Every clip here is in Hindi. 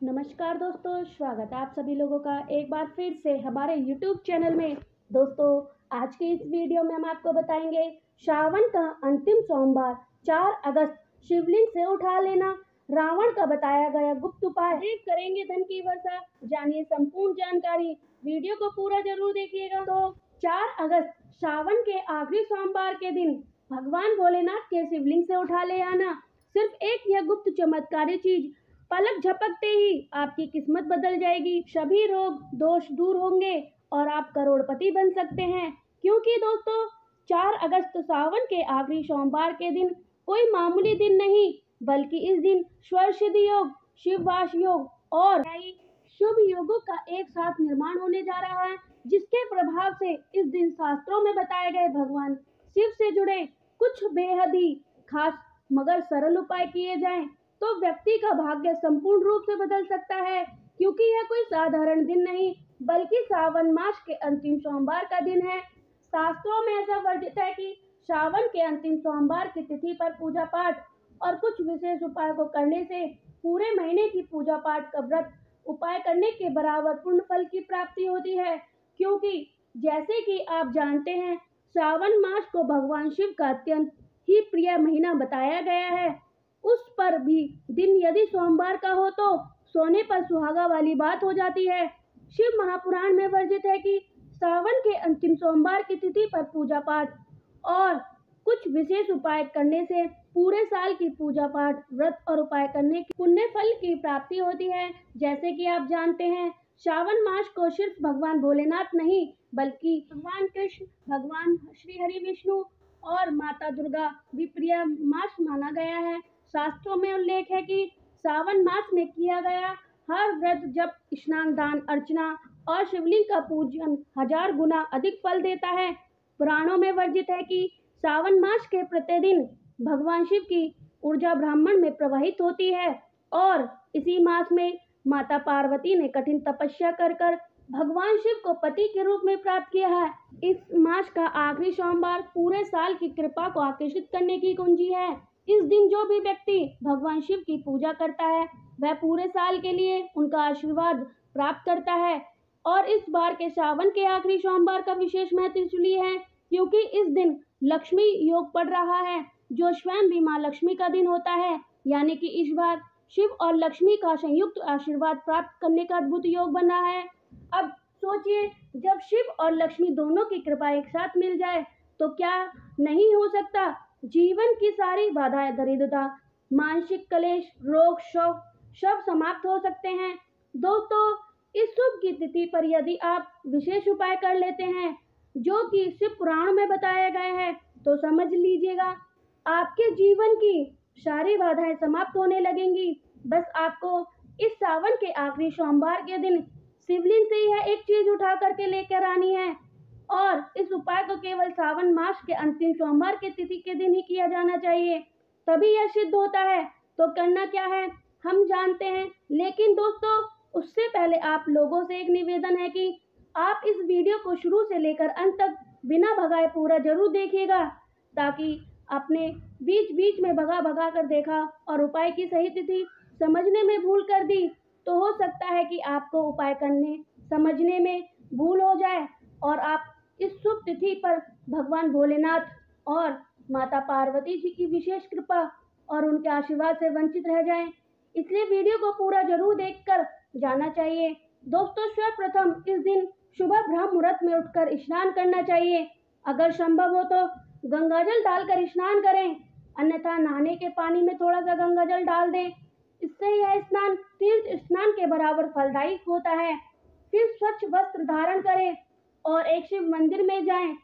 नमस्कार दोस्तों, स्वागत है आप सभी लोगों का एक बार फिर से हमारे YouTube चैनल में। दोस्तों, आज की इस वीडियो में हम आपको बताएंगे श्रावण का अंतिम सोमवार 4 अगस्त शिवलिंग से उठा लेना, रावण का बताया गया गुप्त उपाय, करेंगे धन की वर्षा। जानिए संपूर्ण जानकारी, वीडियो को पूरा जरूर देखिएगा। तो 4 अगस्त श्रावण के आखिरी सोमवार के दिन भगवान भोलेनाथ के शिवलिंग से उठा ले आना। सिर्फ एक यह गुप्त चमत्कारी चीज, पलक झपकते ही आपकी किस्मत बदल जाएगी, सभी रोग दोष दूर होंगे और आप करोड़पति बन सकते हैं। क्योंकि दोस्तों, 4 अगस्त सावन के आखिरी सोमवार के दिन कोई मामूली दिन नहीं, बल्कि इस दिन स्वर्ग सिद्धि योग, शिववास योग और शुभ योगों का एक साथ निर्माण होने जा रहा है, जिसके प्रभाव से इस दिन शास्त्रों में बताए गए भगवान शिव से जुड़े कुछ बेहद ही खास मगर सरल उपाय किए जाएं तो व्यक्ति का भाग्य संपूर्ण रूप से बदल सकता है। क्योंकि यह कोई साधारण दिन नहीं, बल्कि सावन मास के अंतिम सोमवार का दिन है। शास्त्रों में ऐसा वर्णित है कि श्रावण के अंतिम सोमवार की तिथि पर पूजा पाठ और कुछ विशेष उपाय को करने से पूरे महीने की पूजा पाठ का व्रत उपाय करने के बराबर पूर्ण फल की प्राप्ति होती है। क्योंकि जैसे कि आप जानते हैं, श्रावण मास को भगवान शिव का अत्यंत ही प्रिय महीना बताया गया है। उस पर भी दिन यदि सोमवार का हो तो सोने पर सुहागा वाली बात हो जाती है। शिव महापुराण में वर्णित है कि सावन के अंतिम सोमवार की तिथि पर पूजा पाठ और कुछ विशेष उपाय करने से पूरे साल की पूजा पाठ व्रत और उपाय करने की पुण्य फल की प्राप्ति होती है। जैसे कि आप जानते हैं, श्रावण मास को सिर्फ भगवान भोलेनाथ नहीं, बल्कि भगवान कृष्ण, भगवान श्री हरि विष्णु और माता दुर्गा भी प्रिय मास माना गया है। शास्त्रों में उल्लेख है कि सावन मास में किया गया हर व्रत, जप, स्नान, दान, अर्चना और शिवलिंग का पूजन 1000 गुना अधिक फल देता है। पुराणों में वर्णित है कि सावन मास के प्रतिदिन भगवान शिव की ऊर्जा ब्राह्मण में प्रवाहित होती है और इसी मास में माता पार्वती ने कठिन तपस्या कर भगवान शिव को पति के रूप में प्राप्त किया है। इस मास का आखिरी सोमवार पूरे साल की कृपा को आकर्षित करने की कुंजी है। इस दिन जो भी व्यक्ति भगवान शिव की पूजा करता है, वह पूरे साल के लिए उनका आशीर्वाद प्राप्त करता है। और इस बार के सावन के आखिरी सोमवार का विशेष महत्व इसलिए है क्योंकि इस दिन लक्ष्मी योग पड़ रहा है, जो स्वयं भी माँ लक्ष्मी का दिन होता है। यानी कि इस बार शिव और लक्ष्मी का संयुक्त आशीर्वाद प्राप्त करने का अद्भुत योग बना है। अब सोचिए, जब शिव और लक्ष्मी दोनों की कृपा एक साथ मिल जाए तो क्या नहीं हो सकता। जीवन की सारी बाधाएं, दरिद्रता, मानसिक क्लेश, रोग, शोक सब समाप्त हो सकते हैं। दोस्तों, इस शुभ की तिथि पर यदि आप विशेष उपाय कर लेते हैं जो कि शिव पुराण में बताया गया है, तो समझ लीजिएगा आपके जीवन की सारी बाधाएं समाप्त होने लगेंगी। बस आपको इस सावन के आखिरी सोमवार के दिन शिवलिंग से यह एक चीज उठा करके लेकर आनी है और इस उपाय को केवल सावन मास के अंतिम सोमवार की तिथि के दिन ही किया जाना चाहिए, तभी यह सिद्ध होता है। तो करना क्या है हम जानते हैं, लेकिन दोस्तों उससे पहले आप लोगों से एक निवेदन है कि आप इस वीडियो को शुरू से लेकर अंत तक बिना भगाए पूरा जरूर देखिएगा, ताकि आपने बीच बीच में भगा कर देखा और उपाय की सही तिथि समझने में भूल कर दी तो हो सकता है कि आपको उपाय करने समझने में भूल हो जाए और आप इस शुभ तिथि पर भगवान भोलेनाथ और माता पार्वती जी की विशेष कृपा और उनके आशीर्वाद से वंचित रह जाएं। इसलिए वीडियो को पूरा जरूर देखकर जाना चाहिए। दोस्तों, सर्वप्रथम इस दिन सुबह ब्रह्म मुहूर्त में उठकर स्नान करना चाहिए। अगर संभव हो तो गंगाजल डालकर स्नान करें, अन्यथा नहाने के पानी में थोड़ा सा गंगाजल डाल दें। इससे यह स्नान तीर्थ स्नान के बराबर फलदायी होता है। फिर स्वच्छ वस्त्र धारण करें और एक शिव मंदिर में जाएं।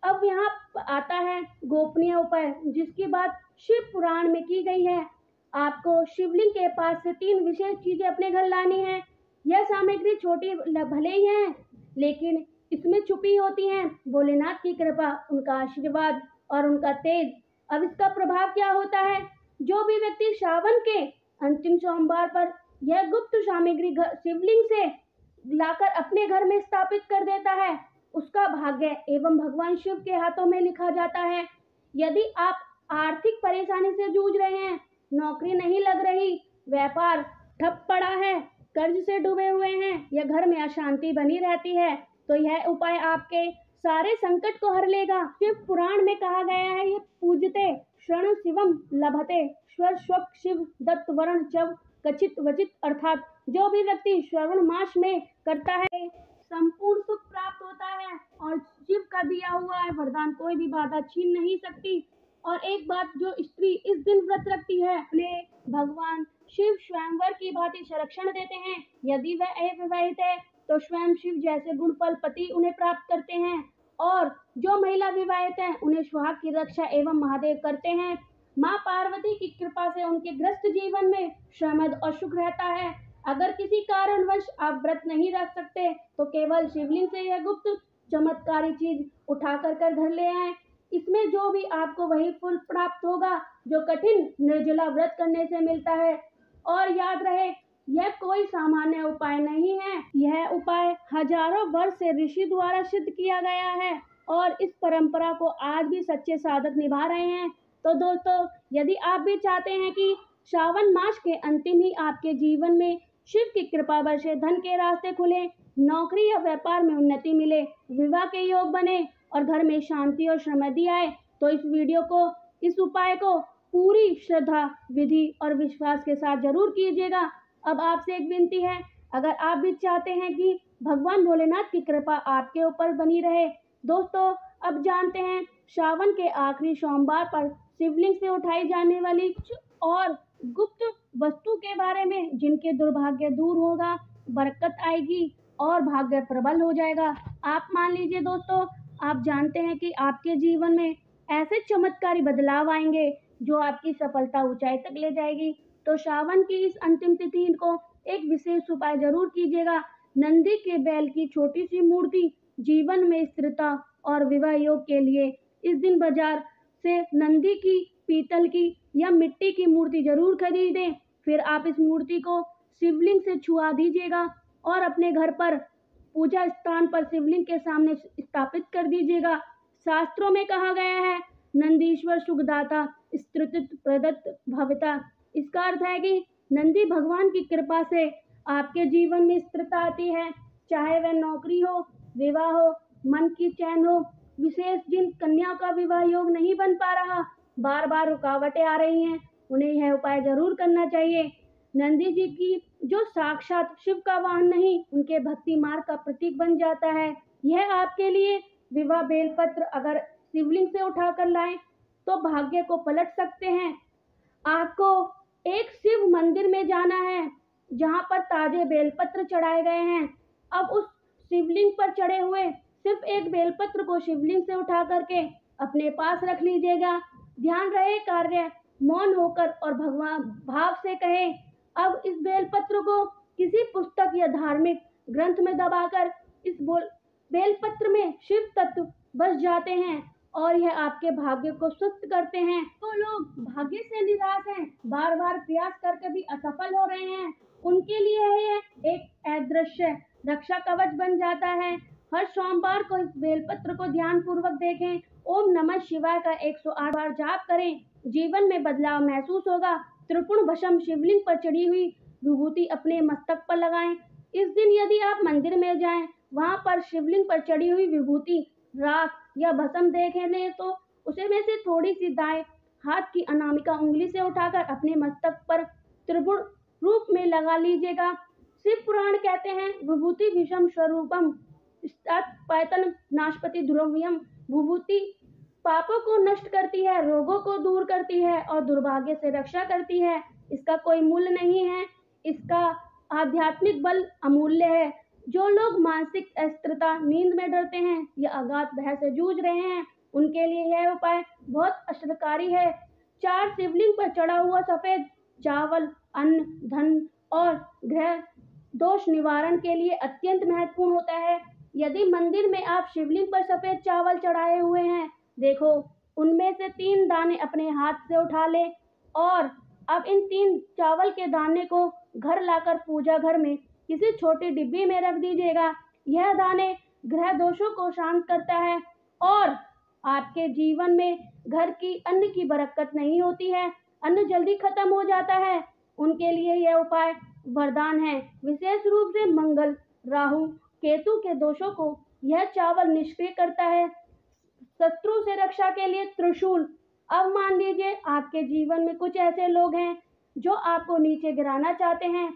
अब यहाँ आता है गोपनीय उपाय, जिसकी बात शिव पुराण में की गई है। आपको शिवलिंग के पास से 3 विशेष चीजें अपने घर लानी है। यह सामग्री छोटी भले ही है, लेकिन इसमें छुपी होती हैं भोलेनाथ की कृपा, उनका आशीर्वाद और उनका तेज। अब इसका प्रभाव क्या होता है, जो भी व्यक्ति श्रावण के अंतिम सोमवार पर यह गुप्त सामग्री शिवलिंग से लाकर अपने घर में स्थापित कर देता है, उसका भाग्य एवं भगवान शिव के हाथों में लिखा जाता है। यदि आप आर्थिक परेशानी से जूझ रहे हैं, नौकरी नहीं लग रही, व्यापार ठप पड़ा है, कर्ज से डूबे हुए हैं या घर में अशांति बनी रहती है, तो यह उपाय आपके सारे संकट को हर लेगा। शिव पुराण में कहा गया है, ये पूजते शरण शिवम लभते स्वर स्वक शिव दत्त वरण चव कचित वचित, अर्थात जो भी व्यक्ति श्रवण मास में करता है संपूर्ण सुख प्राप्त होता है और शिव का दिया हुआ है वरदान कोई भी बाधा छीन नहीं सकती। और एक बात, जो स्त्री इस दिन व्रत रखती है उन्हें भगवान शिव स्वयंवर की भांति संरक्षण देते हैं। यदि वह अविवाहित है तो स्वयं शिव जैसे गुणफल पति उन्हें प्राप्त करते हैं, और जो महिला विवाहित है उन्हें सुहाग की रक्षा एवं महादेव करते हैं। माँ पार्वती की कृपा से उनके ग्रस्त जीवन में समृद्धि और सुख रहता है। अगर किसी कारणवश आप व्रत नहीं रख सकते तो केवल शिवलिंग से यह गुप्त चमत्कारी चीज उठा कर घर ले आए। इसमें जो भी आपको वही फल प्राप्त होगा जो कठिन निर्जला व्रत करने से मिलता है। और याद रहे, यह कोई सामान्य उपाय नहीं है, यह उपाय हजारों वर्ष से ऋषि द्वारा सिद्ध किया गया है और इस परंपरा को आज भी सच्चे साधक निभा रहे हैं। तो दोस्तों, यदि आप भी चाहते हैं कि श्रावण मास के अंतिम ही आपके जीवन में शिव की कृपा बरसे, धन के रास्ते खुले, नौकरी या व्यापार में उन्नति मिले, विवाह के योग बने और घर में शांति और समृद्धि आए, तो इस उपाय को पूरी श्रद्धा, विधि और विश्वास के साथ जरूर कीजिएगा। अब आपसे एक विनती है, अगर आप भी चाहते हैं कि भगवान भोलेनाथ की कृपा आपके ऊपर बनी रहे। दोस्तों, अब जानते हैं श्रावण के आखिरी सोमवार पर शिवलिंग से उठाई जाने वाली कुछ और गुप्त वस्तु के बारे में, जिनके दुर्भाग्य दूर होगा, बरकत आएगी और भाग्य प्रबल हो जाएगा। आप मान लीजिए दोस्तों, आप जानते हैं कि आपके जीवन में ऐसे चमत्कारी बदलाव आएंगे जो आपकी सफलता ऊंचाई तक ले जाएगी। तो श्रावण की इस अंतिम तिथि को एक विशेष उपाय जरूर कीजिएगा। नंदी के बैल की छोटी सी मूर्ति जीवन में स्थिरता और विवाह योग के लिए इस दिन बाजार से नंदी की, पीतल की या मिट्टी की मूर्ति जरूर खरीदें। फिर आप इस मूर्ति को शिवलिंग से छुआ दीजिएगा और अपने घर पर पूजा स्थान पर शिवलिंग के सामने स्थापित कर दीजिएगा। शास्त्रों में कहा गया है, नंदीश्वर सुखदाता स्तुतित प्रदत्त भवता। इसका अर्थ है कि नंदी भगवान की कृपा से आपके जीवन में स्थिरता आती है, चाहे वह नौकरी हो, विवाह हो, मन की चैन हो। विशेष जिन कन्याओं का विवाह योग नहीं बन पा रहा, बार बार रुकावटें आ रही हैं, उन्हें यह उपाय जरूर करना चाहिए। नंदी जी की जो साक्षात शिव का वाहन नहीं, उनके भक्ति मार्ग का प्रतीक बन जाता है। यह आपके लिए विवाह बेलपत्र अगर शिवलिंग से उठाकर लाएं तो भाग्य को पलट सकते हैं। आपको एक शिव मंदिर में जाना है जहां पर ताजे बेलपत्र चढ़ाए गए हैं। अब उस शिवलिंग पर चढ़े हुए सिर्फ एक बेलपत्र को शिवलिंग से उठा करके अपने पास रख लीजिएगा। ध्यान रहे, कार्य मौन होकर और भगवान भाव से कहें। अब इस बेलपत्र को किसी पुस्तक या धार्मिक ग्रंथ में दबाकर इस बेलपत्र में शिव तत्व बस जाते हैं और यह आपके भाग्य को स्वस्थ करते हैं। तो लोग भाग्य से निराश हैं, बार बार प्रयास करके भी असफल हो रहे हैं, उनके लिए यह एक अदृश्य रक्षा कवच बन जाता है। हर सोमवार को इस बेलपत्र को ध्यान पूर्वक देखें, ओम नमः शिवाय का 108 बार जाप करें, जीवन में बदलाव महसूस होगा। त्रिपुण भस्म शिवलिंग पर चढ़ी हुई विभूति अपने मस्तक पर लगाएं। इस दिन यदि आप मंदिर में जाएं, वहां पर शिवलिंग पर चढ़ी हुई विभूति, राख या भस्म देखें ले तो उसे में से थोड़ी सी दाएं हाथ की अनामिका उंगली से उठाकर अपने मस्तक पर त्रिपुण रूप में लगा लीजिएगा। शिव पुराण कहते हैं, विभूति विषम स्वरूपम पैतन नाशपति द्रव्यम। विभूति पापों को नष्ट करती है, रोगों को दूर करती है और दुर्भाग्य से रक्षा करती है। इसका कोई मूल्य नहीं है, इसका आध्यात्मिक बल अमूल्य है। जो लोग मानसिक अस्थिरता, नींद में डरते हैं या अगाध भय से जूझ रहे हैं, उनके लिए यह उपाय बहुत असरकारी है। 4 शिवलिंग पर चढ़ा हुआ सफेद चावल अन्न, धन और ग्रह दोष निवारण के लिए अत्यंत महत्वपूर्ण होता है। यदि मंदिर में आप शिवलिंग पर सफेद चावल चढ़ाए हुए हैं, देखो उनमें से 3 दाने अपने हाथ से उठा ले और अब इन 3 चावल के दाने को घर लाकर पूजा घर में किसी छोटी डिब्बी में रख दीजिएगा। यह दाने ग्रह दोषों को शांत करता है और आपके जीवन में घर की अन्न की बरकत नहीं होती है, अन्न जल्दी खत्म हो जाता है। उनके लिए यह उपाय वरदान है। विशेष रूप से मंगल, राहु, केतु के दोषों को यह चावल निष्क्रिय करता है। शत्रु से रक्षा के लिए त्रिशूल। अब मान लीजिए आपके जीवन में कुछ ऐसे लोग हैं जो आपको नीचे गिराना चाहते हैं,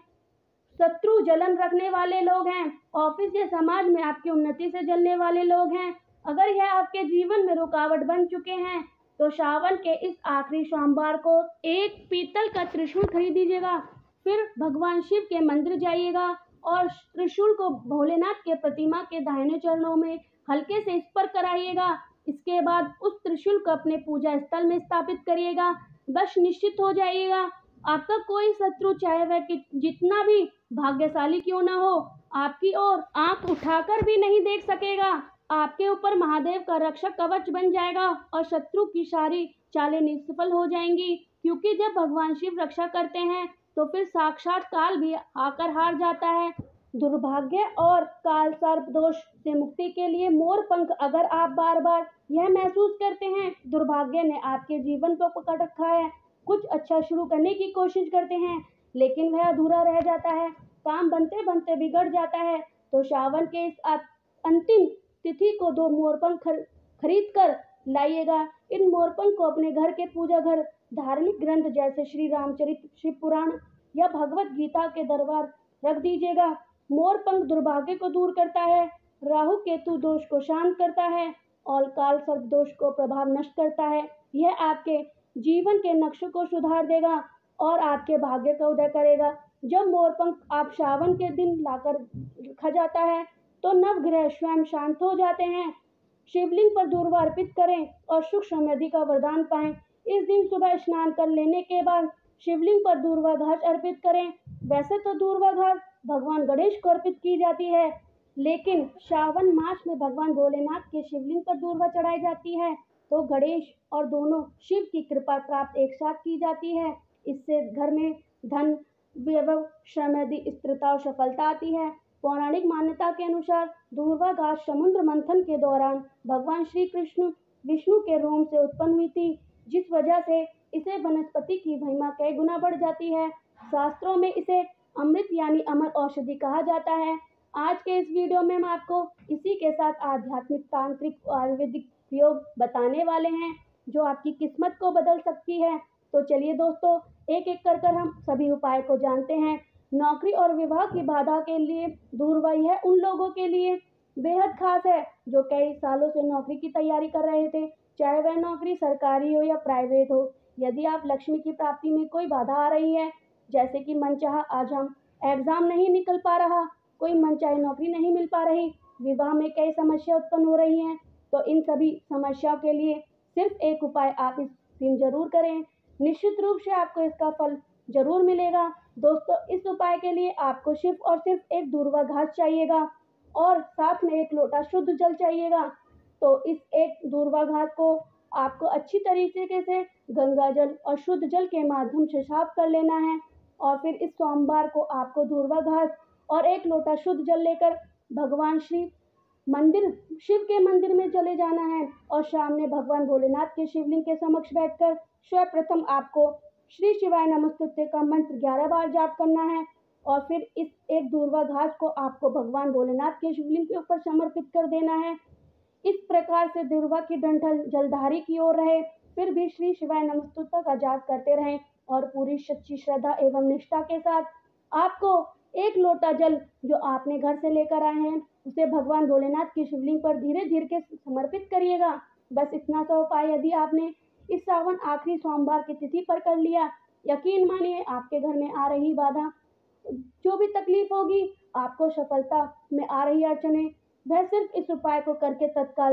शत्रु जलन रखने वाले लोग हैं, ऑफिस या समाज में आपकी उन्नति से जलने वाले लोग हैं। अगर यह आपके जीवन में रुकावट बन चुके हैं तो श्रावण के इस आखिरी सोमवार को एक पीतल का त्रिशूल खरीद दीजिएगा, फिर भगवान शिव के मंदिर जाइएगा और त्रिशूल को भोलेनाथ के प्रतिमा के दाहिने चरणों में हल्के से स्पर्श कराइएगा। इसके बाद उस त्रिशूल को अपने पूजा स्थल में स्थापित करिएगा। बस निश्चित हो जाइएगा, आपका कोई शत्रु, चाहे वह जितना भी भाग्यशाली क्यों ना हो, आपकी ओर आंख उठाकर भी नहीं देख सकेगा। आपके ऊपर महादेव का रक्षक कवच बन जाएगा और शत्रु की सारी चालें निष्फल हो जाएंगी, क्योंकि जब भगवान शिव रक्षा करते हैं तो फिर साक्षात काल भी आकर हार जाता है। दुर्भाग्य और काल सर्प दोष से मुक्ति के लिए मोर पंख। अगर आप बार बार यह महसूस करते हैं दुर्भाग्य ने आपके जीवन को पकड़ रखा है, कुछ अच्छा शुरू करने की कोशिश करते हैं लेकिन वह अधूरा रह जाता है, काम बनते बनते बिगड़ जाता है, तो श्रावण के इस अंतिम तिथि को 2 मोरपंख खरीद कर लाइएगा। इन मोरपंख को अपने घर के पूजा घर, धार्मिक ग्रंथ जैसे श्री रामचरित, शिव पुराण या भगवत गीता के दरबार रख दीजिएगा। मोरपंख दुर्भाग्य को दूर करता है, राहु केतु दोष को शांत करता है और काल सर्प दोष को प्रभाव नष्ट करता है। यह आपके जीवन के नक्शे को सुधार देगा और आपके भाग्य का उदय करेगा। जब मोरपंख आप श्रावण के दिन लाकर रखा जाता है तो नवग्रह स्वयं शांत हो जाते हैं। शिवलिंग पर दूर्वा अर्पित करें और सुख समृद्धि का वरदान पाएं। इस दिन सुबह स्नान कर लेने के बाद शिवलिंग पर दूर्वा घास अर्पित करें। वैसे तो दूर्वा घास भगवान गणेश को अर्पित की जाती है, लेकिन श्रावण मास में भगवान भोलेनाथ के शिवलिंग पर दूर्वा चढ़ाई जाती है तो गणेश और दोनों शिव की कृपा प्राप्त एक साथ की जाती है। इससे घर में धन, वैभव, समृद्धि, स्थिरता और सफलता आती है। पौराणिक मान्यता के अनुसार दूर्वा घास समुद्र मंथन के दौरान भगवान श्री कृष्ण विष्णु के रोम से उत्पन्न हुई थी, जिस वजह से इसे वनस्पति की महिमा कई गुना बढ़ जाती है। शास्त्रों में इसे अमृत यानी अमर औषधि कहा जाता है। आज के इस वीडियो में हम आपको इसी के साथ आध्यात्मिक, तांत्रिक, आयुर्वेदिक प्रयोग बताने वाले हैं जो आपकी किस्मत को बदल सकती है। तो चलिए दोस्तों, एक एक कर हम सभी उपाय को जानते हैं। नौकरी और विवाह की बाधा के लिए दूर्वा यह उन लोगों के लिए बेहद खास है जो कई सालों से नौकरी की तैयारी कर रहे थे, चाहे वह नौकरी सरकारी हो या प्राइवेट हो। यदि आप लक्ष्मी की प्राप्ति में कोई बाधा आ रही है, जैसे कि मनचाहा आज हम एग्जाम नहीं निकल पा रहा, कोई मनचाही नौकरी नहीं मिल पा रही, विवाह में कई समस्या उत्पन्न हो रही हैं, तो इन सभी समस्याओं के लिए सिर्फ एक उपाय आप इस दिन जरूर करें। निश्चित रूप से आपको इसका फल जरूर मिलेगा। दोस्तों, इस उपाय के लिए आपको सिर्फ और सिर्फ एक दूर्वा घास चाहिएगा और साथ में 1 लोटा शुद्ध जल चाहिएगा। तो इस एक दूर्वा घास को आपको अच्छी तरीके से गंगा जल और शुद्ध जल के माध्यम से साफ कर लेना है और फिर इस सोमवार को आपको दूर्वा घास और 1 लोटा शुद्ध जल लेकर भगवान शिव के मंदिर में चले जाना है और सामने भगवान भोलेनाथ के शिवलिंग के समक्ष बैठकर सर्वप्रथम आपको श्री शिवाय नमस्तुते का मंत्र 11 बार जाप करना है और फिर इस एक दूर्वा घास को आपको भगवान भोलेनाथ के शिवलिंग के ऊपर समर्पित कर देना है। इस प्रकार से दूर्वा की डंठल जलधारी की ओर रहे, फिर भी श्री शिवाय नमस्तुते का जाप करते रहें और पूरी सच्ची श्रद्धा एवं निष्ठा के साथ आपको 1 लोटा जल जो आपने घर से लेकर आए हैं उसे भगवान भोलेनाथ की शिवलिंग पर धीरे धीरे के समर्पित करिएगा। बस इतना सा उपाय यदि आपने इस सावन आखिरी सोमवार की तिथि पर कर लिया, यकीन मानिए आपके घर में आ रही बाधा, जो भी तकलीफ होगी, आपको सफलता में आ रही अड़चने, वह सिर्फ इस उपाय को करके तत्काल